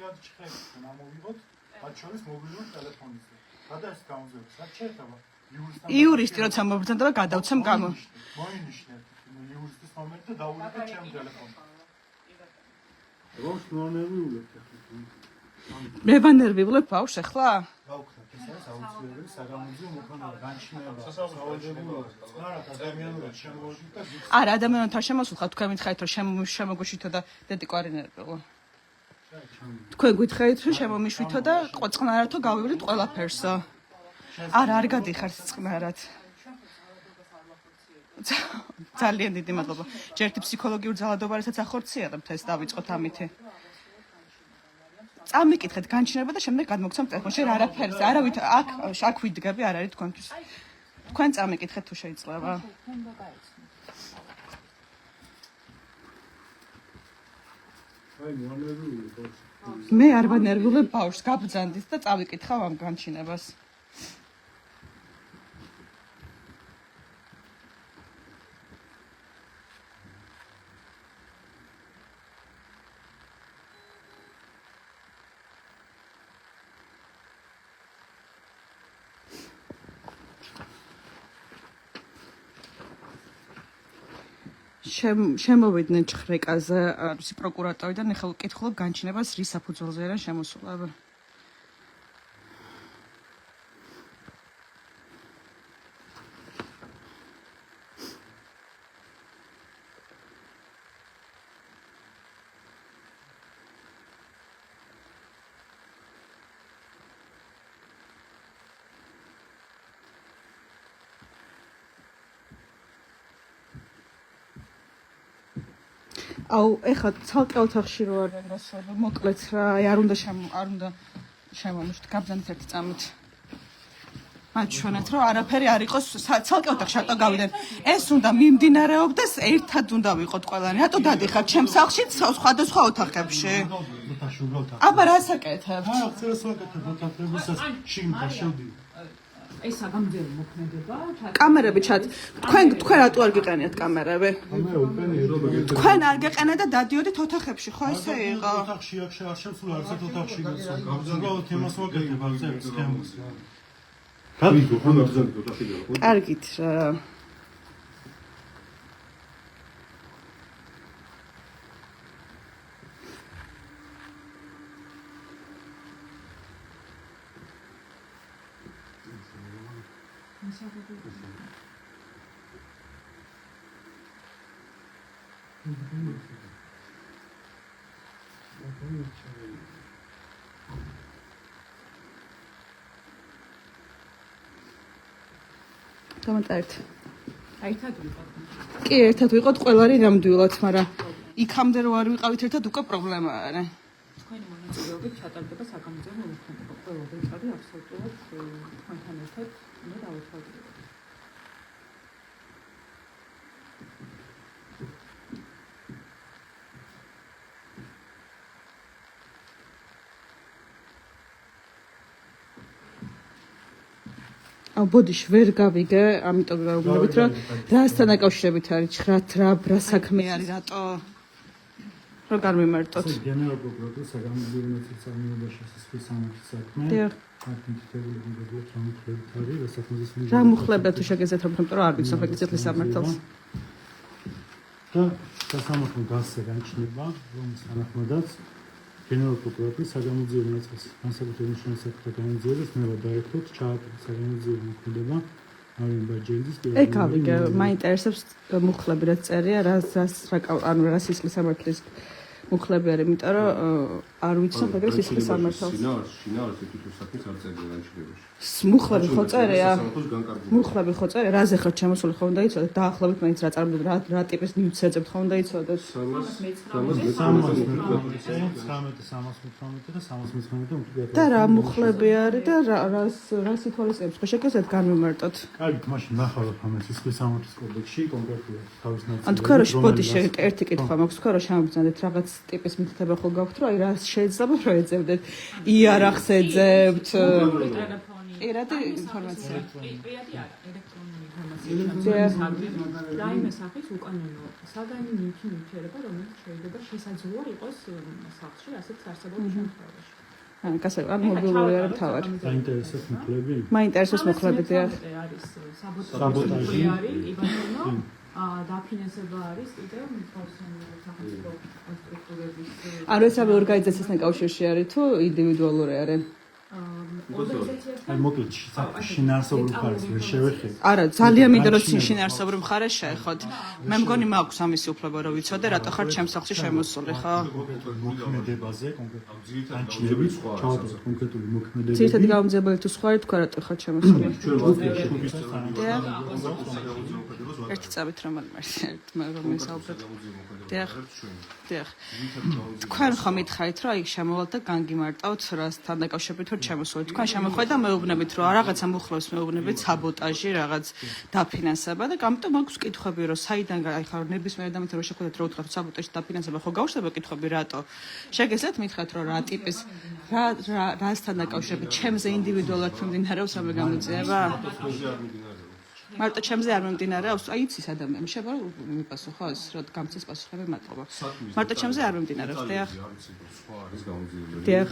გადაჭრეხებთ ამოვიღოთ მათ შორის მობილური ტელეფონზე. გადაეს გამზევს. რაც შეეხება იურისტი როცა მობრძანდება გადავცემ გამო. მოინიშნეთ იურისტის ნომერი და დავუყიდეთ ჩემ ტელეფონს. როს ნერვიულებ მე ნერვიულებ ბავშვს ახლა? გავხსნათ ეს არის აუცილებელი საგამოძიო მოქალაქე განჩინება. სავალდებულოა. არა ადამიანურად შემოვიდეთ და არა ადამიანად არ შემოსულხარ თქვენ მითხარით რომ შემოგვიშვითო და დედიკო არ ინერვიულო. თქვენ გითხარით რომ შემომიშვითო და ყოწყნარათო გავივლით ყველაფერსო. არა არ გადიხართ წყნარად. ძალიან დიდი მადლობა. ჯერთი ფსიქოლოგიურ ძალადობარისაც ახორციელებთ ეს დავიწყოთ ამითი. წამიკითხეთ განჩინება და შემდეგ გადმოგცემთ ტელეფონში არაფერს არავით აქ ვიდგები არ არის თქვენთვის. თქვენ წამიკითხეთ თუ შეიძლება. მე არ ვანერვიულებ ბავშვს გაბრძანდით და წავიკითხავ ამ განჩინებას. შემოვიდნენ ჭხრეკაზე რუსი პროკურატორიდან ეხლა ვკითხულობ განჩინებას რის საფუძველზე არა შემოსულება. აუ ეხლა ცალკე ოთახში რო არ გასვლა მოკლედ რა არ უნდა შემომიშთ გაბრძანეთ ერთი წამით მაჩვენეთ რომ არაფერი არ იყოს ცალკე ოთახში რატო გავიდნენ ეს უნდა მიმდინარეობდეს ერთად უნდა ვიყოთ ყველანი რატო დადიხართ ჩემ სახლში სხვადასხვა ოთახებში აბა რა საკეთებთ ეს საგამძიებო მოქმედება კამერები ჩათ თქვენ რატო არ გიყენიათ კამერები თქვენ არ გეყენეთ და დადიოდით ოთახებში ხო ესე იყო ოთახში აქ შეარჩევს რა არცეთ ოთახში გასულ გამზარდოთ იმას ვაკეთებ არ წერს სქემას გავიგო ხომ ბრძანდით ოთახში და ხო კარგით რა გამატარეთ. ერთად ვიყავთ. კი, ერთად ვიყავთ ყველარი ნამდვილად, მაგრამ იქამდე რო არ ვიყავით ერთად უკვე პრობლემა არა. თქვენი მონაწილეობით ჩატარდება საგამოძიებო მოქმედება. ყველა ვეწარი აბსოლუტურად თქვენთან ერთად უნდა დავუთავოთ. ბოდიში ვერ გავიგე, ამიტომ ვარაუდებით რომ რასთან დაკავშირებით არის, რა საქმე არის, რატო რო გამიმარტოთ. გენერალ პროკურატურის საგამოძიებო მოწესრიგებაში სისხლის სამართლის საქმე. რა მუხლებია თუ შეგეძებთ, იმიტომ რომ არ ვიცნობ სისხლის სამართალს. და სასამართლო დასზე განჩნება, რომლის თანახმადაც გენერალ პროკურატურის საგამოძიებო ნაწილს განსაკუთრებული ნიშნის საკითხთა განაცხადებს მელა დაერთოთ ჩაატარეს საგამოძიებო მოქმედება არიან ბაჯელიძის პირადი. ეკავიგე, მაინტერესებს მუხლები რაც წერია, რა სისხლის სამართლის მუხლები არის, იმიტომ რომ არ ვიცნობ ეგრე სისხლის სამართალს. შინაარსი თვითონ საქმეს არ წერია განჩინებაში. მუხლები ხო წერია? მუხლები ხო წერია? რაზე ხართ შემოსული ხო უნდა იცოდეთ? დაახლოებით მაინც რა წარმოდგენთ, რა ტიპის ნიუც ეძებთ ხო უნდა იცოდეთ? 319 და რა მუხლები არის და რა სიტუაციებს ხო შეგეძებთ განმემარტოთ? კარგით, მაშინ ნახავთ ამ სისხლის სამართლის კოდექსში კონკრეტულად თავის ნაწილი. ან თქვენ რო ბოდიში ერთი კითხვა მაქვს, თქვენ რო შემოგძანდეთ რაღაც ტიპის მითითება ხო გაქვთ, რომ აი რა შეიძლება რომ ეძებდეთ? იარაღს ეძებთ? პირადი ინფორმაცია. პირადი არა, ელექტრონული ინფორმაცია. რაიმე სახის უკანონო საგანი ნივთიერება, რომელიც შეიძლება შესაძლოა იყოს სახლში, ასეთ არსებობს შემთხვევაში. კასა მობილური არ თავად. დაინტერესებს მუხლები? მაინტერესებს მუხლები დიახ. არის საბოტაჟი. არის იბანო დაფინანსება არის კიდევ პროფესიონალური სახელმწიფო სტრუქტურების არ ვიცი ორგანიზაციასთან კავშირში არის თუ ინდივიდუალური არის. აი მოკლედ შინაარსობრივ მხარეს ვერ შევეხეთ. არა, ძალიან მინდა რომ შინაარსობრივ მხარეს შეეხოთ. მე მგონი მაქვს ამისი უფლება რომ ვიცოდე რატო ხარ ჩემს სახლში შემოსული, ხო? მოქმედებაზე კონკრეტულად განჩინებით ჩავატაროთ კონკრეტული მოქმედებები. ძირითადად გამომძიებელი თუ სხვა თქვა რატო ხარ შემოსული. ერთი წავით რომ მე საუბრობ. დიახ. თქვენ ხომ მითხარით რომ აი შემოვალთ და განგიმარტავთ რასთან დაკავშირებით რომ შემოსული. თქვენ შემოხვედით და მეუბნებით რომ რაღაცა მუხლებს მეუბნებით საბოტაჟი, რაღაც დაფინანსება და ამიტომ აქვს კითხვები რომ საიდან აი ხარ ნებისმიერ ადამიანთან რომ შეხვდეთ რომ უთხრათ საბოტაჟი დაფინანსება ხო გაუშვება კითხვები რატო? შეგეძლოთ მითხრათ რომ რა ტიპის რასთან დაკავშირებით ჩემზე ინდივიდუალურად მიმდინარეობს რამე გამოძიება? მარტო ჩემზე არ მიმდინარეობს, აი იცის ადამიანი, შევა მიპასო ხო ეს რა გამწეს პასუხები მადლობა. მარტო ჩემზე არ მიმდინარეობს, დიახ. დიახ.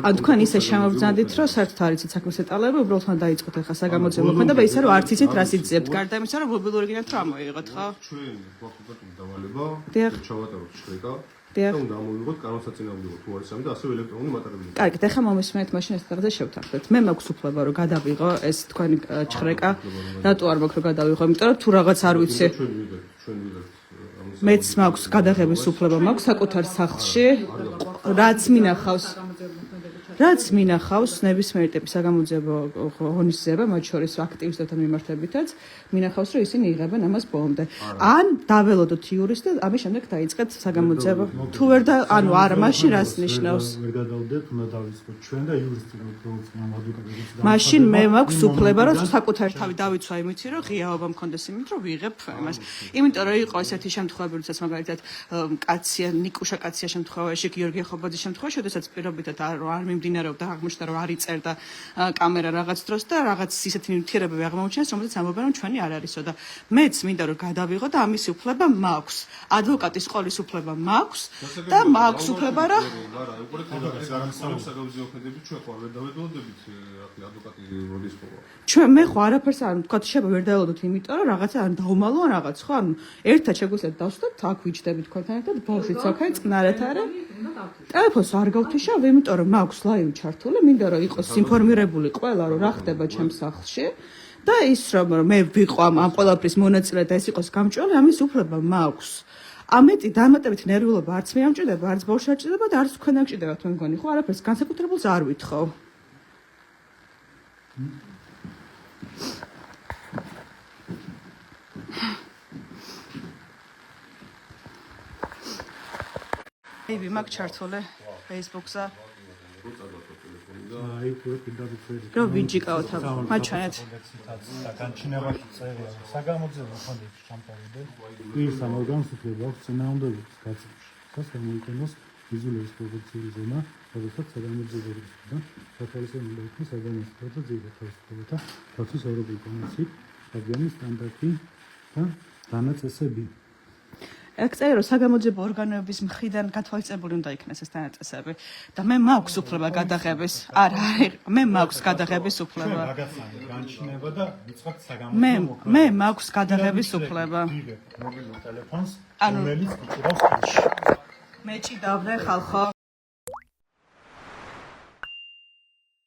ან თქვენ ისე შემოვძანდით, რომ საერთოდ არ იცით საქმის დეტალები, უბრალოდ თან დაიწყოთ ახლა საგამოძიებო მოქმედება, ისე რომ არც იცით რას იძიებთ, გარდა იმისა, რომ მობილური გინდათ რომ ამოიღოთ, ხო? ჩვენ გვაქვს დავალება, ჩავატაროთ შრეკა. დიახ. და უნდა ამოვიღოთ კანონსაწინააღმდეგო თუ არის ამი და ასევე ელექტრონული მატარებლები. კარგით, ახლა მომისმენთ მაშინ ეს რაღაცა შევთანხმდეთ. მე მაქვს უფლება რომ გადავიღო ეს თქვენი ჩხრეკა. რატო არ მაქვს რომ გადავიღო? იმიტომ რომ თუ რაღაც არ ვიცი. ჩვენ ვიღებთ მეც მაქვს გადაღების უფლება მაქვს საკუთარ სახლში, რაც მინახავს ნებისმიერ ტიპის საგამოძიებო ღონისძიება, მათ შორის აქტივისტებთან მიმართებითაც, მინახავს რომ ისინი იღებენ ამას ბოლომდე. ან დაველოდოთ იურისტი და ამის შემდეგ დაიწყეთ საგამოძიებო. თუ ვერ და ანუ არა, მაშინ რას ნიშნავს? ვერ გადავდეთ, უნდა დავიწყოთ ჩვენ და იურისტი როგორც ადვოკატი. მაშინ მე მაქვს უფლება რომ საკუთარ თავი დავიცვა იმითი რომ ღიაობა მქონდეს იმით რომ ვიღებ ამას. იმიტომ რომ იყო ესეთი შემთხვევები, როდესაც მაგალითად კაცია, ნიკუშა კაცია შემთხვევაში, გიორგი ხობაძის შემთხვევაში, როდესაც პირობითად არ მიმდინარეობდა, აღმოჩნდა რომ არ იწერდა კამერა რაღაც დროს და რაღაც ისეთი ნივთიერებები აღმოჩნდა, რომელზეც ამბობენ რომ ჩვენი არ არისო და მეც მინდა რომ გადავიღო და ამის უფლება მაქვს. ადვოკატის ყოლის უფლება მაქვს და მაქვს უფლება რომ არა, უყურეთ ეს არამსაუბრ საგამოძიებო მოქმედებით ჩვენ ხო არ დავედოდებით ადვოკატი როდის ხო? ჩვენ მე ხო არაფერს არ თქვა შეიძლება ვერ დაელოდოთ იმიტომ რომ რაღაცა არ დაუმალო ან რაღაც ხო ანუ ერთად შეგვიძლია დავსვათ აქ ვიჯდებით თქვენთან ერთად ბავშვიც აქ არის წნარად არის ტელეფონს არ გავთიშავ იმიტომ რომ მაქვს ლაივი ჩართული მინდა რომ იყოს ინფორმირებული ყველა რომ რა ხდება ჩემს სახლში და ის რომ მე ვიყო ამ ყველაფრის მონაწილე და ეს იყოს გამჭველი ამის უფლება მაქვს ამეტი დამატებით ნერვიულობა არც მე ამჭირდება არც ბავშვი არ ჭირდება და არც თქვენ არ ჭირდებათ მე მგონი ხო არაფერს განსაკუთრებულს არ ვითხოვ Maybe მაგ ჩართული Facebook-ზე. აი თუ პირდაპირ რო ვიჯიკავთ მაჩვენეთ. განჩინებაში წერია. საგამოძიებო ფონდებში ჩამოვიდნენ. ის ამორგანოს უფლება აქვს წინააღმდეგობის გაცემაში. ეს გამოიყენოს ვიზუალის პროდუქციის ზონა, რომელსაც საგამოძიებო და სათვალისწინებო იქნება საგამოძიებო და ძირითადად პროცესის ევროპული კონვენციის აღგანის სტანდარტი და დანაწესები. აქ წერია რომ საგამოძიებო ორგანოების მხრიდან გათვალისწინებული უნდა იქნეს ეს დანაწესები და მე მაქვს უფლება გადაღების არა მე მაქვს გადაღების უფლება განჩინება და მიცვაკ საგამოძიებო მე მაქვს გადაღების უფლება მობილურ ტელეფონს ანუ რომელიც გიჭირავს ხელში მე ჭიდავდე ხალხო